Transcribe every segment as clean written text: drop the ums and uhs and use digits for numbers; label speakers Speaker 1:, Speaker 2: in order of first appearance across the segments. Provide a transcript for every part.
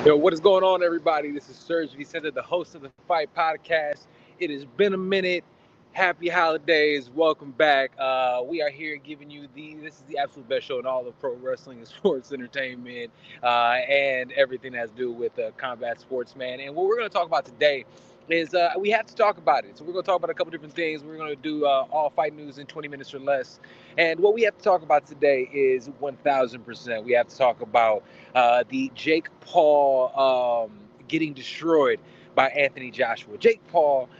Speaker 1: Yo, what is going on, everybody? This is SERG, VICENTE, the host of the Fight Podcast. It has been a minute. Happy holidays. Welcome back. We are here giving you this is the absolute best show in all of pro wrestling and sports entertainment and everything that has to do with combat sports, man. And what we're going to talk about today is we have to talk about it. So we're going to talk about a couple different things. We're going to do all fight news in 20 minutes or less. And what we have to talk about today is 1,000%. We have to talk about the Jake Paul getting destroyed by Anthony Joshua. Jake Paul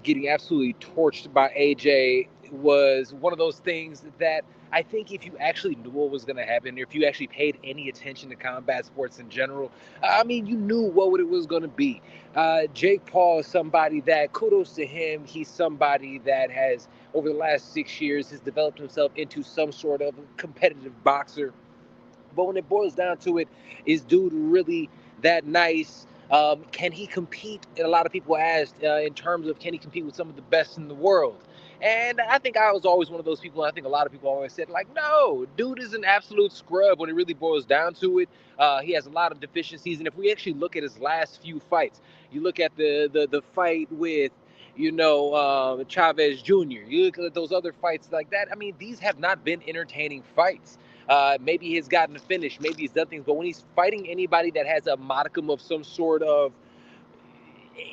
Speaker 1: getting absolutely torched by AJ was one of those things that I think if you actually knew what was going to happen, or if you actually paid any attention to combat sports in general, I mean, you knew what it was going to be. Jake Paul is somebody that, kudos to him, he's somebody that has, over the last 6 years, has developed himself into some sort of competitive boxer. But when it boils down to it, is dude really that nice? Can he compete? And a lot of people asked in terms of can he compete with some of the best in the world? And I think I was always one of those people. I think a lot of people always said, like, no, dude is an absolute scrub when it really boils down to it. He has a lot of deficiencies. And if we actually look at his last few fights, you look at the fight with, Chavez Jr., you look at those other fights like that. I mean, these have not been entertaining fights. Maybe he's gotten a finish, maybe he's done things, but when he's fighting anybody that has a modicum of some sort of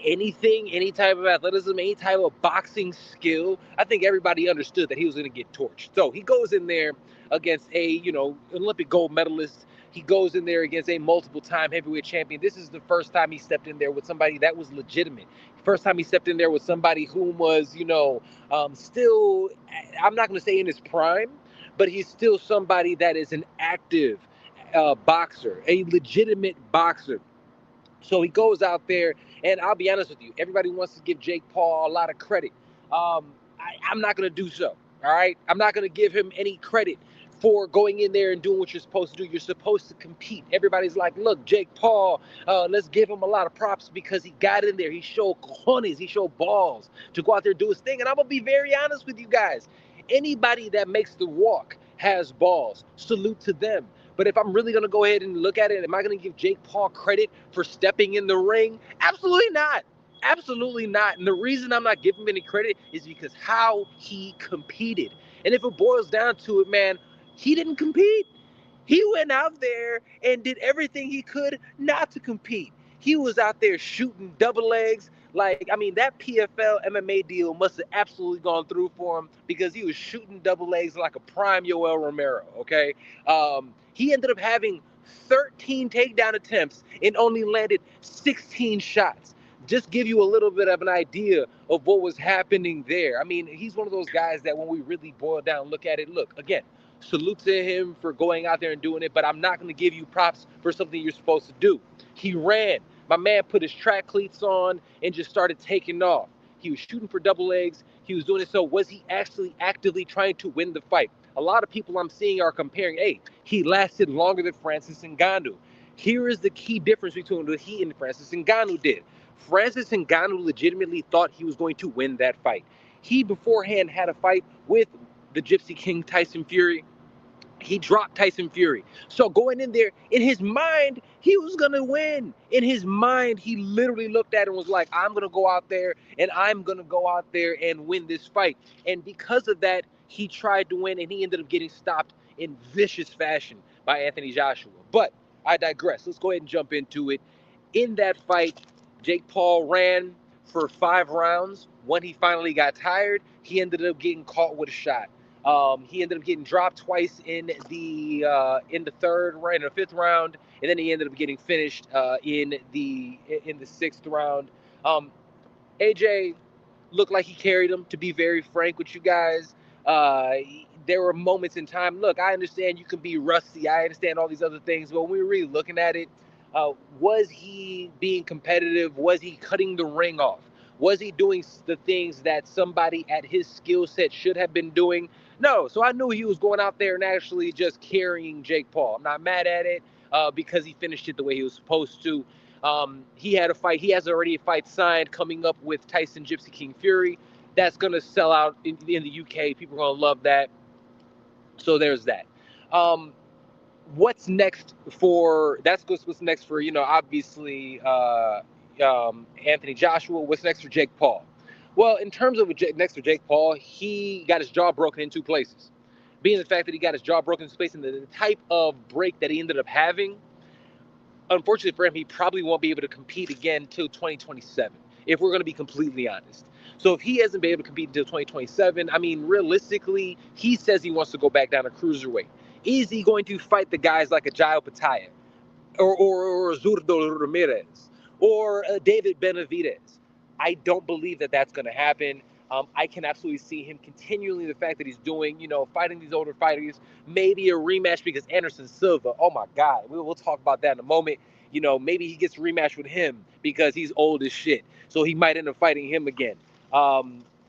Speaker 1: anything, any type of athleticism, any type of boxing skill, I think everybody understood that he was going to get torched. So he goes in there against a, Olympic gold medalist. He goes in there against a multiple-time heavyweight champion. This is the first time he stepped in there with somebody that was legitimate. First time he stepped in there with somebody who was, still, I'm not going to say in his prime, but he's still somebody that is an active boxer, a legitimate boxer. So he goes out there, and I'll be honest with you, everybody wants to give Jake Paul a lot of credit. I'm not going to do so, all right? I'm not going to give him any credit for going in there and doing what you're supposed to do. You're supposed to compete. Everybody's like, look, Jake Paul, let's give him a lot of props because he got in there. He showed cojones. He showed balls to go out there and do his thing. And I'm going to be very honest with you guys. Anybody that makes the walk has balls. Salute to them. But if I'm really going to go ahead and look at it, am I going to give Jake Paul credit for stepping in the ring? Absolutely not. Absolutely not. And the reason I'm not giving him any credit is because how he competed. And if it boils down to it, man, he didn't compete. He went out there and did everything he could not to compete. He was out there shooting double legs. That PFL MMA deal must have absolutely gone through for him because he was shooting double legs like a prime Yoel Romero, okay? He ended up having 13 takedown attempts and only landed 16 shots. Just give you a little bit of an idea of what was happening there. I mean, he's one of those guys that when we really boil down, look at it, look, again, salute to him for going out there and doing it, but I'm not going to give you props for something you're supposed to do. He ran. My man put his track cleats on and just started taking off. He was shooting for double legs. He was doing it. So was he actually actively trying to win the fight? A lot of people I'm seeing are comparing, hey, he lasted longer than Francis Ngannou. Here is the key difference between what he and Francis Ngannou did. Francis Ngannou legitimately thought he was going to win that fight. He beforehand had a fight with the Gypsy King Tyson Fury. He dropped Tyson Fury. So going in there, in his mind, he was going to win. In his mind, he literally looked at it and was like, I'm going to go out there and I'm going to go out there and win this fight. And because of that, he tried to win and he ended up getting stopped in vicious fashion by Anthony Joshua. But I digress. Let's go ahead and jump into it. In that fight, Jake Paul ran for 5 rounds. When he finally got tired, he ended up getting caught with a shot. He ended up getting dropped twice in the 5th round, and then he ended up getting finished in the 6th round. AJ looked like he carried him. To be very frank with you guys, there were moments in time. Look, I understand you can be rusty. I understand all these other things, but when we were really looking at it, was he being competitive? Was he cutting the ring off? Was he doing the things that somebody at his skill set should have been doing? No. So I knew he was going out there and actually just carrying Jake Paul. I'm not mad at it because he finished it the way he was supposed to. He had a fight. He has already a fight signed coming up with Tyson Gypsy King Fury. That's going to sell out in the UK. People are going to love that. So there's that. what's next for that's what's next for obviously Anthony Joshua. What's next for Jake Paul? Well, in terms of next for Jake Paul, he got his jaw broken in two places. Being the fact that he got his jaw broken in space and the type of break that he ended up having, unfortunately for him, he probably won't be able to compete again until 2027, if we're going to be completely honest. So if he hasn't been able to compete until 2027, I mean, realistically, he says he wants to go back down to cruiserweight. Is he going to fight the guys like a Jairo Pataya or Zurdo Ramirez or David Benavidez? I don't believe that that's going to happen. I can absolutely see him continuing the fact that he's doing, fighting these older fighters, maybe a rematch because Anderson Silva, oh my God, we'll talk about that in a moment. Maybe he gets a rematch with him because he's old as shit. So he might end up fighting him again.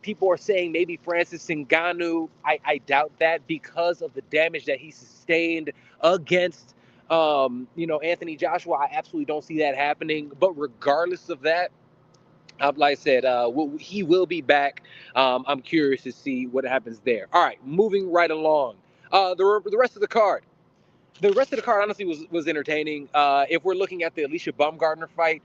Speaker 1: People are saying maybe Francis Ngannou. I doubt that because of the damage that he sustained against, Anthony Joshua. I absolutely don't see that happening. But regardless of that, like I said, he will be back. I'm curious to see what happens there. All right, moving right along. The rest of the card. The rest of the card honestly was entertaining. If we're looking at the Alicia Baumgardner fight,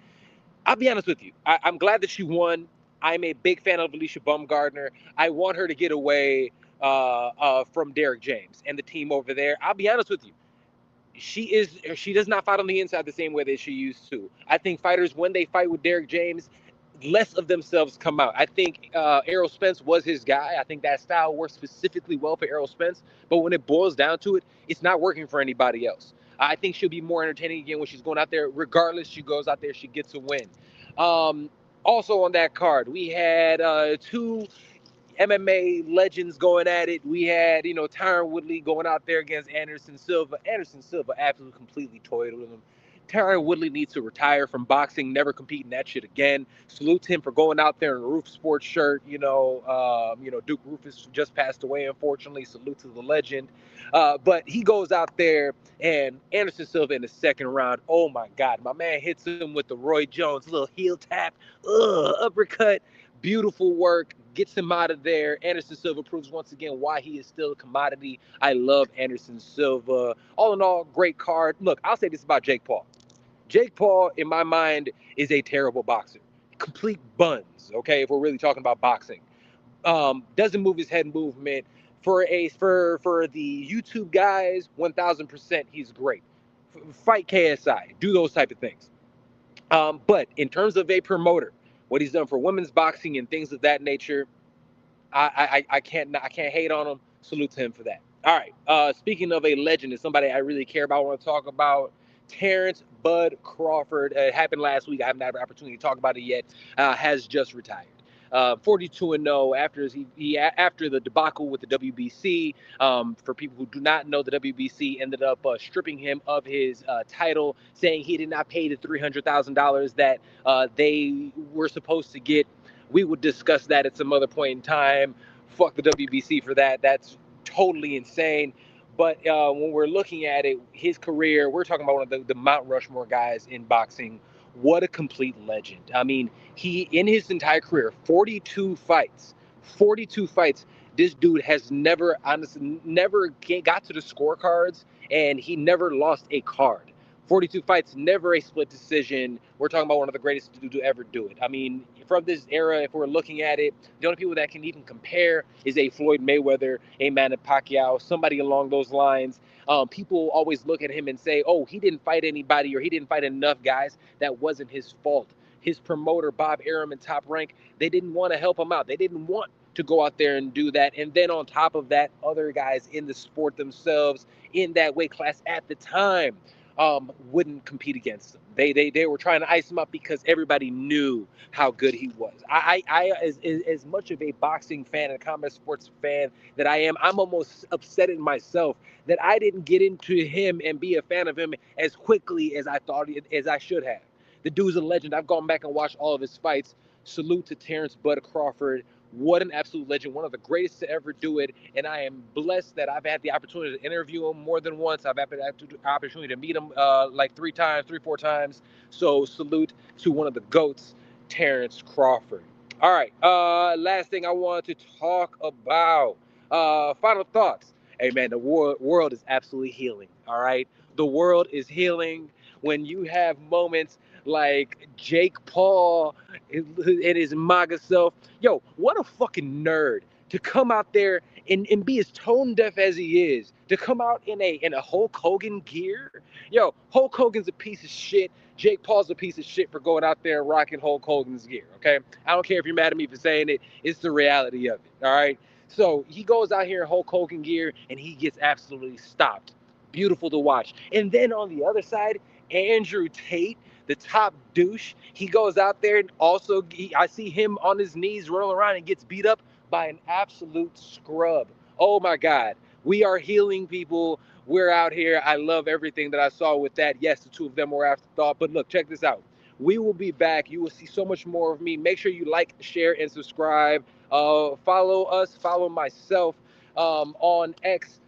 Speaker 1: I'll be honest with you. I'm glad that she won. I'm a big fan of Alicia Baumgardner. I want her to get away from Derek James and the team over there. I'll be honest with you. She does not fight on the inside the same way that she used to. I think fighters, when they fight with Derek James, less of themselves come out. I think Errol Spence was his guy. I think that style works specifically well for Errol Spence. But when it boils down to it, it's not working for anybody else. I think she'll be more entertaining again when she's going out there. Regardless, she goes out there, she gets a win. Also on that card, we had two MMA legends going at it. We had, Tyron Woodley going out there against Anderson Silva. Anderson Silva absolutely completely toyed with him. Tyron Woodley needs to retire from boxing, never compete in that shit again. Salute to him for going out there in a Roof Sports shirt. Duke Rufus just passed away, unfortunately. Salute to the legend. But he goes out there, and Anderson Silva in the second round, oh my God, my man hits him with the Roy Jones little heel tap, uppercut. Beautiful work, gets him out of there. Anderson Silva proves once again why he is still a commodity. I love Anderson Silva. All in all, great card. Look, I'll say this about Jake Paul. Jake Paul, in my mind, is a terrible boxer. Complete buns, okay, if we're really talking about boxing. Doesn't move his head movement. For the YouTube guys, 1000%, he's great. Fight KSI, do those type of things. But in terms of a promoter, what he's done for women's boxing and things of that nature, I can't hate on him. Salute to him for that. All right. Speaking of a legend, is somebody I really care about. I want to talk about Terence Bud Crawford. It happened last week. I haven't had an opportunity to talk about it yet. Has just retired. 42-0 after the debacle with the WBC. For people who do not know, the WBC ended up stripping him of his title, saying he did not pay the $300,000 that they were supposed to get. We would discuss that at some other point in time. Fuck the WBC for that. That's totally insane. But when we're looking at it, his career, we're talking about one of the Mount Rushmore guys in boxing. What a complete legend. I mean, he, in his entire career, 42 fights. This dude has never got to the scorecards, and he never lost a card. 42 fights, never a split decision. We're talking about one of the greatest to ever do it. I mean, from this era, if we're looking at it, the only people that can even compare is a Floyd Mayweather, a Manny Pacquiao, somebody along those lines. People always look at him and say, oh, he didn't fight anybody or he didn't fight enough guys. That wasn't his fault. His promoter, Bob Arum, in Top Rank, they didn't want to help him out. They didn't want to go out there and do that. And then on top of that, other guys in the sport themselves in that weight class at the time wouldn't compete against him. They were trying to ice him up because everybody knew how good he was. As much of a boxing fan and combat sports fan that I am, I'm almost upset at myself that I didn't get into him and be a fan of him as quickly as I should have. The dude's a legend. I've gone back and watched all of his fights. Salute to Terence Bud Crawford. What an absolute legend, one of the greatest to ever do it. And I am blessed that I've had the opportunity to interview him more than once. I've had the opportunity to meet him like 4 times. So salute to one of the GOATs, Terence Crawford. All right, last thing I wanted to talk about. Final thoughts. Hey, man, the world is absolutely healing. All right, the world is healing when you have moments like Jake Paul and his MAGA self. Yo, what a fucking nerd to come out there and be as tone deaf as he is, to come out in a Hulk Hogan gear. Yo, Hulk Hogan's a piece of shit. Jake Paul's a piece of shit for going out there and rocking Hulk Hogan's gear. Okay, I don't care if you're mad at me for saying it. It's the reality of it. All right. So he goes out here in Hulk Hogan gear and he gets absolutely stopped. Beautiful to watch. And then on the other side, Andrew Tate, the top douche, he goes out there and also I see him on his knees rolling around and gets beat up by an absolute scrub. Oh my God. We are healing people. We're out here. I love everything that I saw with that. Yes, the two of them were afterthought. But look, check this out. We will be back. You will see so much more of me. Make sure you like, share, and subscribe. Follow us, follow myself on X,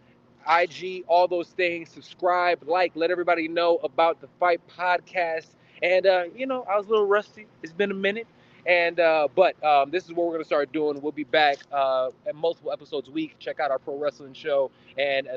Speaker 1: IG, all those things. Subscribe, like, let everybody know about the Fight Podcast. And I was a little rusty. It's been a minute. But this is what we're gonna start doing. We'll be back at multiple episodes a week. Check out our pro wrestling show and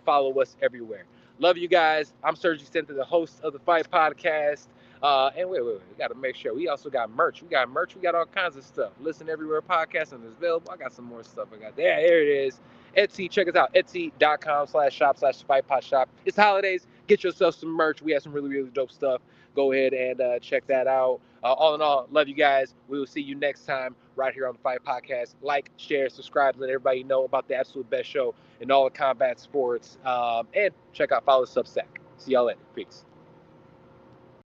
Speaker 1: follow us everywhere. Love you guys. I'm Serg VICENTE, the host of the Fight Podcast. And wait, we got to make sure. We also got merch. We got all kinds of stuff. Listen everywhere podcast and it's available. I got some more stuff I got there. There it is. Etsy, check us out. Etsy.com/shop/FightPodShop. It's holidays. Get yourself some merch. We have some really, really dope stuff. Go ahead and check that out. All in all, love you guys. We will see you next time right here on the Fight Podcast. Like, share, subscribe, let everybody know about the absolute best show in all the combat sports. And check out Follow Substack. See y'all later. Peace.